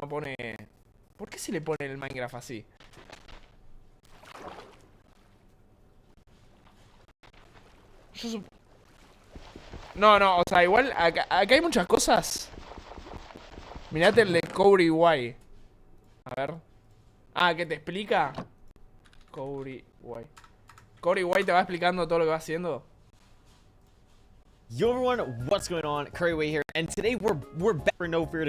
pone... ¿Por qué se le pone en el Minecraft así? No, no, o sea, igual acá hay muchas cosas. Mirate el de Corey White. A ver. Ah, ¿qué te explica? Corey White. Corey White te va explicando todo lo que va haciendo. Yo everyone, what's going on? Curry Way here, and today we're back for no fear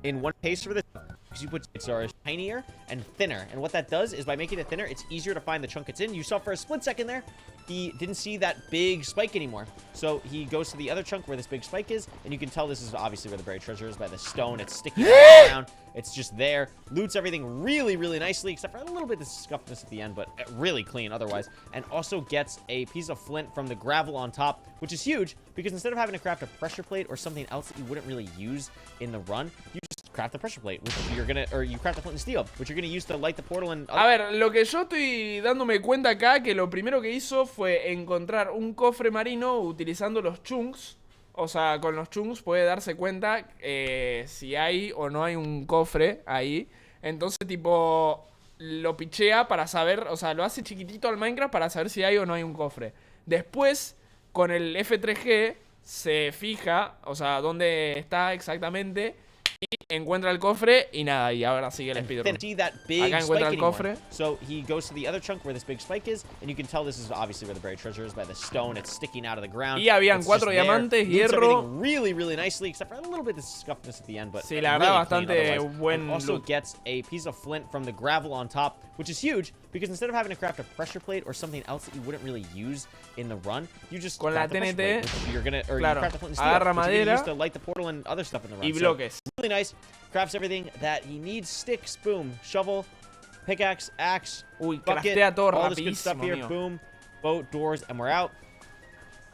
in one pace for this because you put its are tinier and thinner, and what that does is by making it thinner, it's easier to find the chunk it's in. You saw for a split second there, he didn't see that big spike anymore, so he goes to the other chunk where this big spike is, and you can tell this is obviously where the buried treasure is by the stone. It's sticking around. It's just there. Loots everything really, really nicely, except for a little bit of scuffness at the end, but really clean otherwise. And also gets a piece of flint from the gravel on top, which is huge, because instead of having to craft a pressure plate or something else that you wouldn't really use in the run, you just craft a pressure plate, which you craft a flint and steel, which you're gonna use to light the portal and... A ver, lo que yo estoy dándome cuenta acá, que lo primero que hizo fue encontrar un cofre marino utilizando los chunks. O sea, con los chunks puede darse cuenta si hay o no hay un cofre ahí. Entonces, tipo, lo pichea para saber, o sea, lo hace chiquitito al Minecraft para saber si hay o no hay un cofre. Después, con el F3G, se fija, o sea, dónde está exactamente, y encuentra el cofre y nada, y ahora sigue el speedrun. Acá encuentra el cofre. So he goes to the other chunk where this big spike is, and you can tell this is obviously where the buried treasure is by the stone. It's sticking out of the ground. Y habían 4 diamantes, hierro. Really, really nicely, except for a little bit of scuffness at the end, but sí, la verdad, bastante buen and also loot. gets a piece of flint from the gravel on top, which is huge, because instead of having to craft a pressure plate or something else that you wouldn't really use in the run, you just con la TNT, claro, agarra madera use to light the portal and other stuff in the run. Y bloques. So, really nice. Crafts everything that he needs: sticks, boom, shovel, pickaxe, axe, uy, bucket, craftea todo all this good stuff rapidísimo, here, mío. boom, boat, doors, and we're out.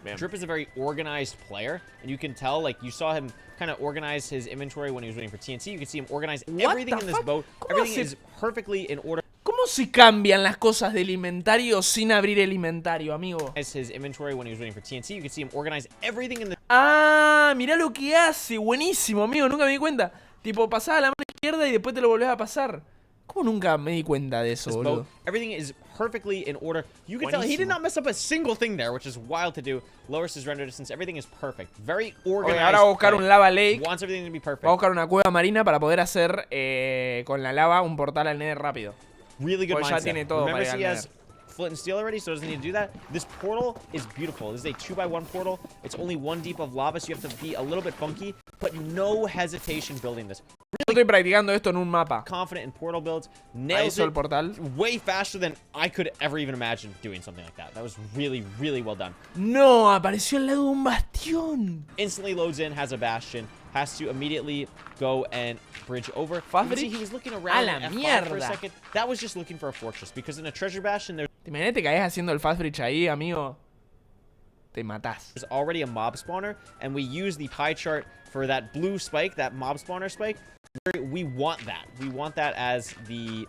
Bien. Drip is a very organized player, and you can tell, like, you saw him kind of organize his inventory when he was waiting for TNT. You can see him organize everything in this boat. Everything is perfectly in order. ¿Cómo se cambian las cosas del inventario sin abrir el inventario, amigo? As his inventory when he was waiting for TNT, you can see him organize everything in the... Ah, mirá lo que hace. Buenísimo, amigo. Nunca me di cuenta. Tipo, pasaba la mano izquierda y después te lo volvés a pasar. ¿Cómo nunca me di cuenta de eso, boludo? Everything is perfectly in order. You can tell he did not mess up a single thing there, which is wild to do. Lowers his render distance. Everything is perfect. Very organized. Okay, ahora va a buscar un lava lake. Wants everything to be perfect. Va a buscar una cueva marina para poder hacer con la lava un portal al Nether rápido. Really good mindset. Ya tiene todo Remember, para he has flint and steel already, so doesn't need to do that. This portal is beautiful. This is a 2x1 portal. It's only 1 deep of lava, so you have to be a little bit funky, but no hesitation building this. Yo estoy practicando esto en un mapa. Confident in portal builds. Ahí Nails hizo el it portal. way faster than I could ever even imagine doing something like that. That was really, really well done. No, apareció al lado de un bastión. Instantly loads in, has a bastion, has to immediately go and bridge over. Fast You can see bridge? he was looking around A la at F5 for a mierda. second. That was just looking for a fortress, because in a treasure bastion there's ¿Te imaginas que caes haciendo el fast bridge ahí, amigo? Te matás. already a mob spawner, and we use the pie chart for that blue spike, that mob spawner spike. We want that. We want that as the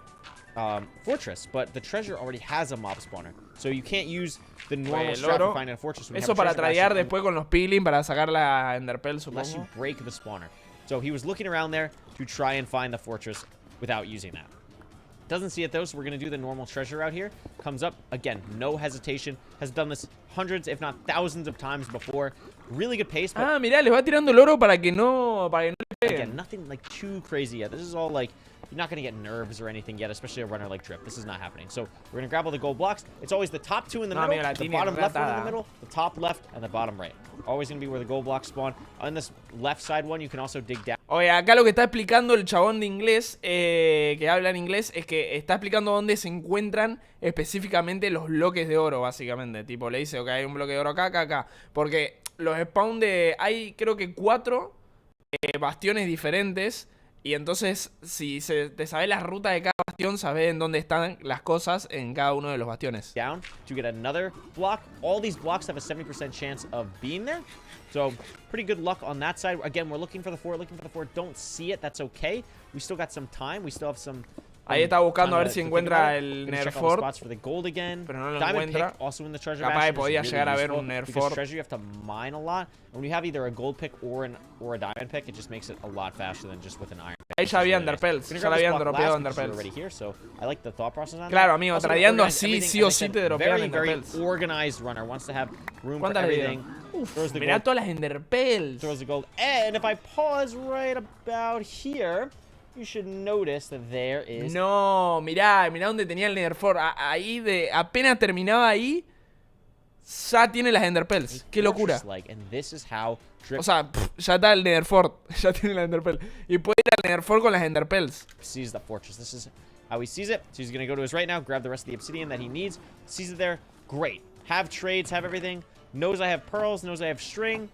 fortress, but the treasure already has a mob spawner, so you can't use the normal strat for finding a fortress. Eso para tradear después con los piglin para sacar la enderpearl, unless you supongo. break the spawner. So he was looking around there to try and find the fortress without using that. Doesn't see it though, so we're gonna do the normal treasure out here. Comes up again, no hesitation. Has done this hundreds, if not thousands, of times before. Really good pace. But Ah, mirá, les va tirando el oro para que no le peguen. again, nothing like too crazy yet. This is all like, you're not gonna get nerves or anything yet, especially a runner like Drip. This is not happening. So we're gonna grab all the gold blocks. It's always the top 2 in the middle, the bottom left one in the middle, the top left, and the bottom right. Always gonna be where the gold blocks spawn. On this left side one, you can also dig down. Oye, acá lo que está explicando el chabón de inglés, que habla en inglés, es que está explicando dónde se encuentran específicamente los bloques de oro, básicamente. Tipo, le dice, ok, hay un bloque de oro acá, acá, acá. Porque los spawn de... Hay creo que 4 bastiones diferentes. Y entonces, si te sabes la ruta de cada bastión, sabes en dónde están las cosas en cada uno de los bastiones. Down to get another block. All these blocks have a 70% chance of being there. So, pretty good luck on that side. Again, we're looking for the 4, Don't see it. That's okay. We still got some time. We still have some Ahí está buscando a ver si encuentra el Nerford, pero no lo encuentra. Capaz podía llegar a ver un Nerford. Ahí ya había Underpells, ya le habían dropeado Underpells. Claro, amigo, tradeando así, sí o sí te dropean Underpells. ¿Cuántas le dieron? Uf, mirá todas las Underpells. And if I pause right about here, you should notice that there is... No, mirá dónde tenía el Netherfort. Ahí apenas terminaba ahí, ya tiene las Enderpells. Qué locura. O sea, ya está el Netherfort. Ya tiene la Enderpell. Y puede ir al Netherfort con las Enderpells. Sees the fortress. This is how he sees it. So he's gonna go to his right now, grab the rest of the obsidian that he needs. Sees it there. Great. Have trades, have everything. Knows I have pearls, knows I have string.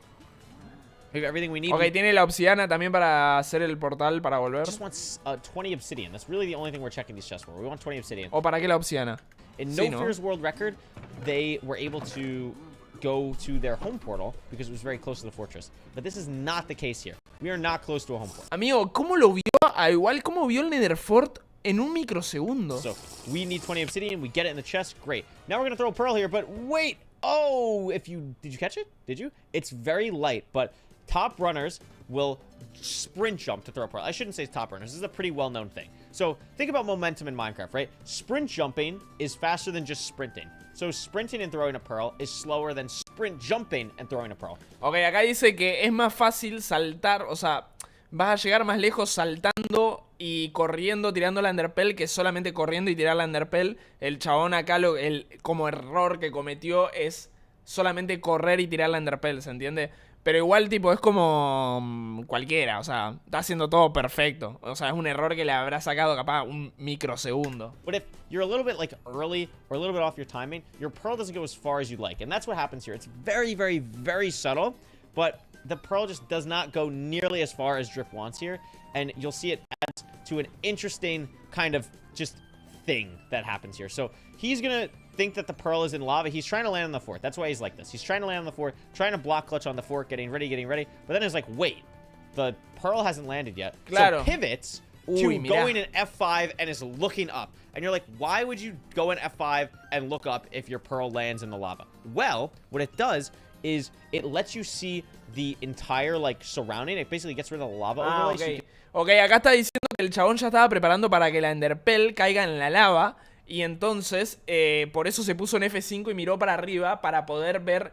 We have everything we need. Ok, tiene la obsidiana también para hacer el portal para volver. Just wants 20 obsidian. That's really the only thing we're checking these chests for. We want 20 obsidian. ¿O para qué la obsidiana? In No Fear's World Record, they were able to go to their home portal because it was very close to the fortress. But this is not the case here. We are not close to a home portal. Amigo, ¿cómo lo vio? Igual, ¿cómo vio el Netherfort en un microsegundo? So, we need 20 obsidian. We get it in the chest. Great. Now we're going to throw a pearl here, but wait. Oh, did you catch it? Did you? It's very light, but top runners will sprint jump to throw a pearl. I shouldn't say top runners. This is a pretty well-known thing. So think about momentum in Minecraft, right? Sprint jumping is faster than just sprinting. So sprinting and throwing a pearl is slower than sprint jumping and throwing a pearl. Ok, acá dice que es más fácil saltar, o sea, vas a llegar más lejos saltando y corriendo, tirando la Enderpell, que solamente corriendo y tirar la Enderpell. El chabón acá, como error que cometió es solamente correr y tirar la Enderpell, ¿se entiende? Pero igual, tipo, es como cualquiera, o sea, está haciendo todo perfecto. O sea, es un error que le habrá sacado capaz un microsegundo. But if you're a little bit like early or a little bit off your timing, your pearl doesn't go as far as you'd like. And that's what happens here. It's very, very, very subtle, but the pearl just does not go nearly as far as Drip wants here. And you'll see it adds to an interesting kind of just thing that happens here. So he's gonna think that the pearl is in lava. He's trying to land on the fort. That's why he's like this. He's trying to land on the fort, trying to block clutch on the fort, getting ready. But then it's like, wait, the pearl hasn't landed yet. Claro. So pivots to going in F5 and is looking up. And you're like, why would you go in F5 and look up if your pearl lands in the lava? Well, what it does is it lets you see the entire, like, surrounding. It basically gets rid of the lava overlay. Okay. Ok, acá está diciendo que el chabón ya estaba preparando para que la Enderpell caiga en la lava. Y entonces, por eso se puso en F5 y miró para arriba para poder ver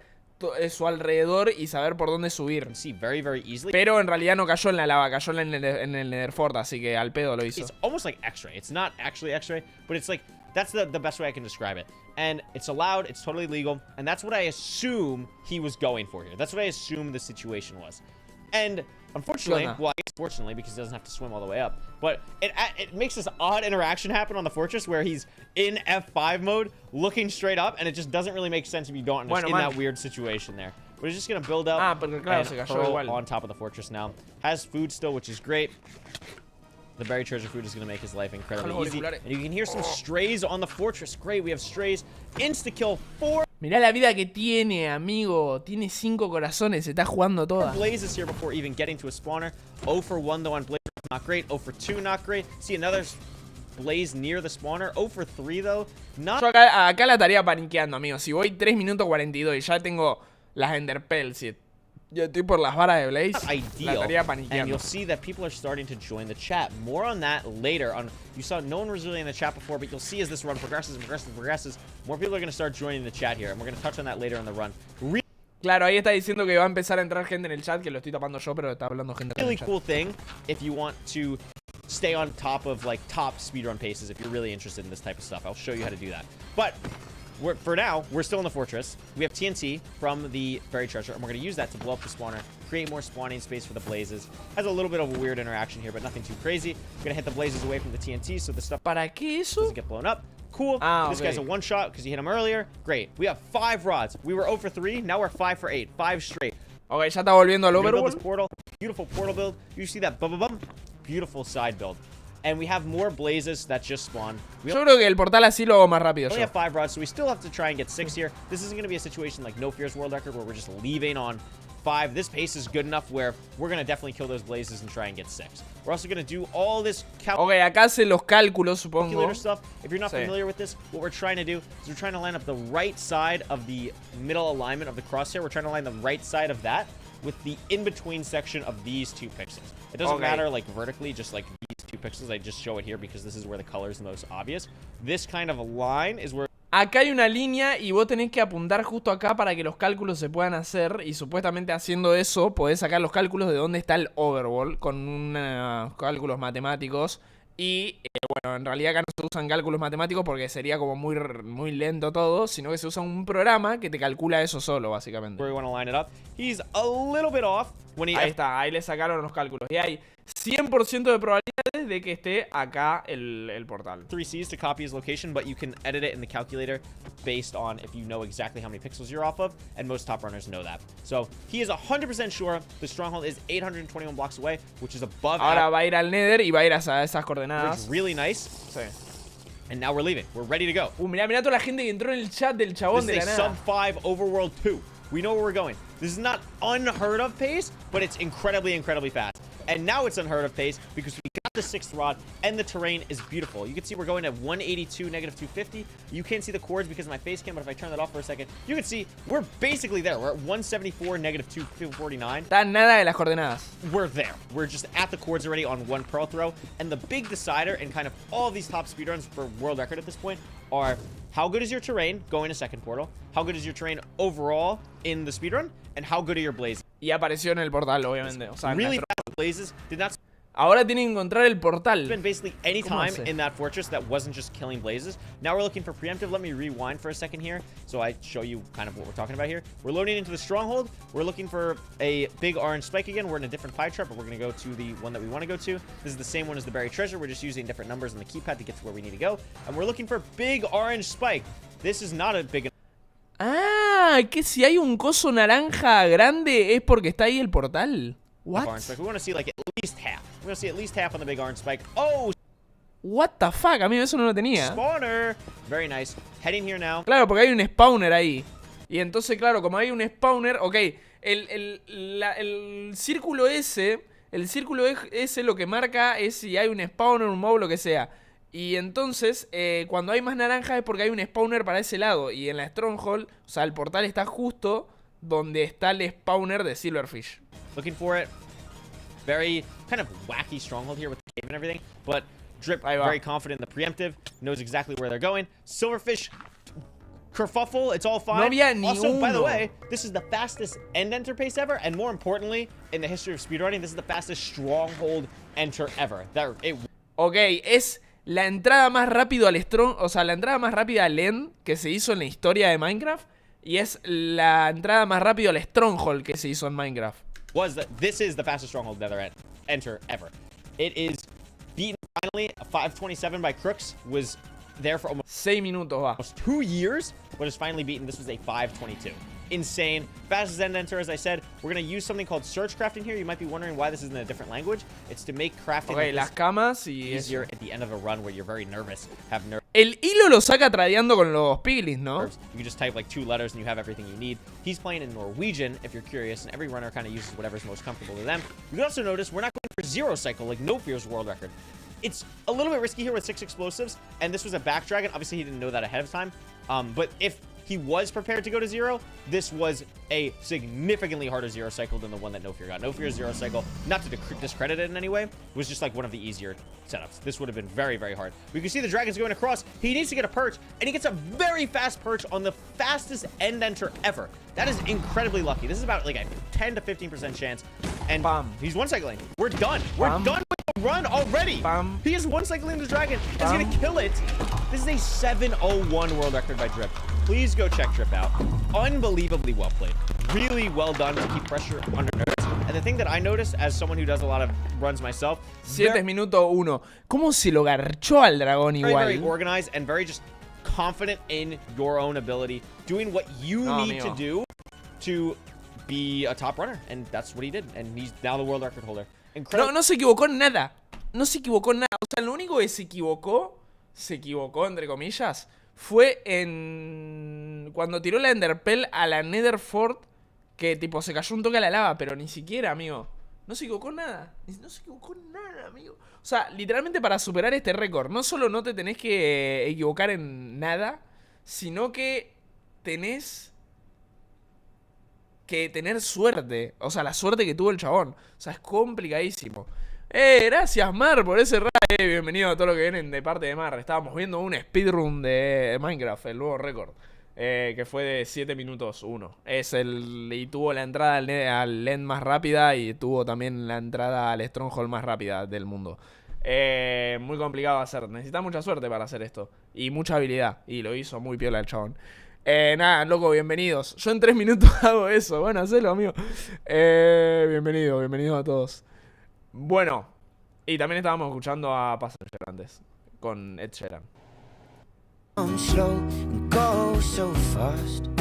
su alrededor y saber por dónde subir. Very, very easily. Pero en realidad no cayó en la lava, cayó en el Netherfort, así que al pedo lo hizo. It's almost like X-ray. It's not actually X-ray, but it's like, that's the best way I can describe it. And it's allowed, it's totally legal, and that's what I assume he was going for here. That's what I assume the situation was. And unfortunately, well, I guess fortunately, because he doesn't have to swim all the way up, but it makes this odd interaction happen on the fortress where he's in F5 mode, looking straight up, and it just doesn't really make sense if you don't understand that weird situation there. But he's just going to build up and pearl on top of the fortress now. Has food still, which is great. The buried treasure food is going to make his life incredibly easy. And you can hear some strays on the fortress. Great, we have strays. Insta-kill 4. Mirá la vida que tiene, amigo. Tiene 5 corazones, se está jugando toda. Blazes here before even getting to a spawner. 0 for 1 though on Blaze, not great. 0 for 2, not great. See another Blaze near the spawner. 0 for 3 though, not. Yo acá la estaría paniqueando, amigo. Si voy 3 minutos 42 y ya tengo las Enderpells, yo estoy por las varas de Blaze, la estaría paniqueando. And you'll see that people are starting to join the chat. More on that later. You saw no one was really in the chat before, but you'll see as this run progresses, more people are going to start joining the chat here. And we're going to touch on that later in the run. Claro, ahí está diciendo que va a empezar a entrar gente en el chat, que lo estoy tapando yo, pero está hablando gente en el really chat. Cool thing if you want to stay on top of, like, top speedrun paces, if you're really interested in this type of stuff. I'll show you how to do that. But for now, we're still in the fortress. We have TNT from the buried treasure, and we're going to use that to blow up the spawner, create more spawning space for the blazes. Has a little bit of a weird interaction here, but nothing too crazy. We're going to hit the blazes away from the TNT so the stuff ¿Para qué eso? doesn't get blown up. Cool. This guy's a one-shot because you hit him earlier. Great. We have 5 rods. We were 0 for 3. Now we're 5 for 8. 5 straight. Ok, ya está volviendo al overworld. Portal. Beautiful portal build. You see that bum. Beautiful side build. And we have more blazes that just spawn. Yo creo que el portal así lo hago más rápido. We only have 5 rods, so we still have to try and get 6 here. This isn't going to be a situation like No Fear's World Record where we're just leaving on 5. This pace is good enough where we're going to definitely kill those blazes and try and get 6. We're also going to do all this Ok, acá hace los cálculos, supongo. calculator stuff. If you're not familiar with this, what we're trying to do is we're trying to line up the right side of the middle alignment of the crosshair. We're trying to line the right side of that with the in-between section of these 2 pixels. It doesn't matter, like, vertically, just like these 2 pixels. I just show it here because this is where the color is the most obvious. This kind of a line is where... Acá hay una línea y vos tenés que apuntar justo acá para que los cálculos se puedan hacer. Y supuestamente haciendo eso podés sacar los cálculos de dónde está el overwall con unos cálculos matemáticos. Y bueno, en realidad acá no se usan cálculos matemáticos porque sería como muy lento todo, sino que se usa un programa que te calcula eso solo, básicamente. Where we want to line it up. He's a little bit off when he... Ahí está, ahí le sacaron los cálculos. Y hay 100% de probabilidades de que esté acá el portal. 3Cs to copy his location, but you can edit it in the calculator based on if you know exactly how many pixels you're off of, and most top runners know that. So he is 100% sure the stronghold is 821 blocks away, which is above... Ahora va a ir al Nether y va a ir a esas coordenadas. Really nice. Sí. And now we're leaving. We're ready to go. Mirá toda la gente que entró en el chat del chabón de la nada. Sub 5 Overworld 2. We know where we're going. This is not unheard of pace, but it's incredibly fast. And now it's unheard of pace because we got the 6th rod and the terrain is beautiful. You can see we're going at 182, negative 250. You can't see the chords because of my face cam, but if I turn that off for a second, you can see we're basically there. We're at 174, negative 249. Está nada de las coordenadas. We're there. We're just at the chords already on 1 pearl throw. And the big decider in kind of all of these top speedruns for world record at this point are how good is your terrain going to second portal, how good is your terrain overall in the speedrun, and how good are your blazes. Y apareció en el portal, obviamente. O sea, really fast blazes did not... Ahora tienen que encontrar el portal. Been basically any time in that fortress that wasn't just killing blazes. Now we're looking for preemptive. Let me rewind for a second here so I show you kind of what we're talking about here. We're loading into the stronghold. We're looking for a big orange spike again. We're in a different pie chart, but we're going to go to the one that we want to go to. This is the same one as the buried treasure. We're just using different numbers on the keypad to get to where we need to go. And we're looking for big orange spike. This is not a big... Ah, que si hay un coso naranja grande es porque está ahí el portal. What? We want to see like at least half. We want to see at least half on the big orange spike. Oh! What the fuck? A mí eso no lo tenía. Spawner. Very nice. Heading here now. Claro, porque hay un spawner ahí. Y entonces, claro, como hay un spawner... Ok, el círculo ese... El círculo ese lo que marca es si hay un spawner, un mob, lo que sea. Y entonces, cuando hay más naranjas es porque hay un spawner para ese lado. Y en la Stronghold, o sea, el portal está justo donde está el spawner de Silverfish. Looking for it. Very kind of wacky stronghold here with the cave and everything. But Drip, very confident in the preemptive. Knows exactly where they're going. Silverfish, kerfuffle, it's all fine. No había ni also, by the uno. way, this is the fastest end enter pace ever. And more importantly, in the history of speedrunning, this is the fastest stronghold enter ever. Ok, es la entrada más rápido al o sea, la entrada más rápida al end que se hizo en la historia de Minecraft. Y es la entrada más rápido al Stronghold que se hizo en Minecraft. This is the fastest stronghold enter ever. It is beaten finally. A 527 by Crooks was there for almost 6 minutos, va. Almost 2 years, but is finally beaten. This was a 522. Insane. Fastest end enter, as I said. We're going to use something called search crafting here. You might be wondering why this is in a different language. It's to make crafting las camas y easier at the end of a run where you're very nervous. El hilo lo saca tradeando con los piglins, ¿no? You can just type like 2 letters and you have everything you need. He's playing in Norwegian, if you're curious, and every runner kind of uses whatever's most comfortable to them. You can also notice we're not going for 0 cycle like No Fear's world record. It's a little bit risky here with 6 explosives, and this was a back dragon. Obviously, he didn't know that ahead of time. But if he was prepared to go to 0, this was a significantly harder 0 cycle than the one that No Fear got. No Fear's 0 cycle, not to discredit it in any way, was just like one of the easier setups. This would have been very, very hard. We can see the dragon's going across. He needs to get a perch, and he gets a very fast perch on the fastest end enter ever. That is incredibly lucky. This is about like a 10 to 15% chance. And he's one cycling. We're done. We're done with the run already. He is one cycling the dragon. He's going to kill it. This is a 701 world record by Drip. Please go check Drip out. Unbelievably well played. Really well done to keep pressure under nerds. And the thing that I noticed as someone who does a lot of runs myself, 7 minutos 1. ¿Cómo se lo garchó al dragón igual? Very organized and very just confident in your own ability, doing what you need to do to be a top runner. And that's what he did. And he's now the world record holder. Incredible. No se equivocó en nada. No se equivocó en nada. O sea, lo único que se equivocó entre comillas, fue en cuando tiró la Enderpell a la Nether Fort Que tipo se cayó un toque a la lava, pero ni siquiera, amigo. No se equivocó nada. No se equivocó nada, amigo. O sea, literalmente para superar este récord, no solo no te tenés que equivocar en nada, sino que tenés que tener suerte. O sea, la suerte que tuvo el chabón. O sea, es complicadísimo. Gracias, Mar, por ese raid. Bienvenido a todo lo que vienen de parte de Mar. Estábamos viendo un speedrun de Minecraft, el nuevo récord. Que fue de 7 minutos 1. Y tuvo la entrada al end más rápida y tuvo también la entrada al stronghold más rápida del mundo. Muy complicado de hacer. Necesitas mucha suerte para hacer esto. Y mucha habilidad. Y lo hizo muy piola el chabón. Nada, loco, bienvenidos. Yo en 3 minutos hago eso. Bueno, hacelo, amigo. Bienvenidos a todos. Bueno, y también estábamos escuchando a Passenger antes, con Ed Sheeran. Slow and go so fast.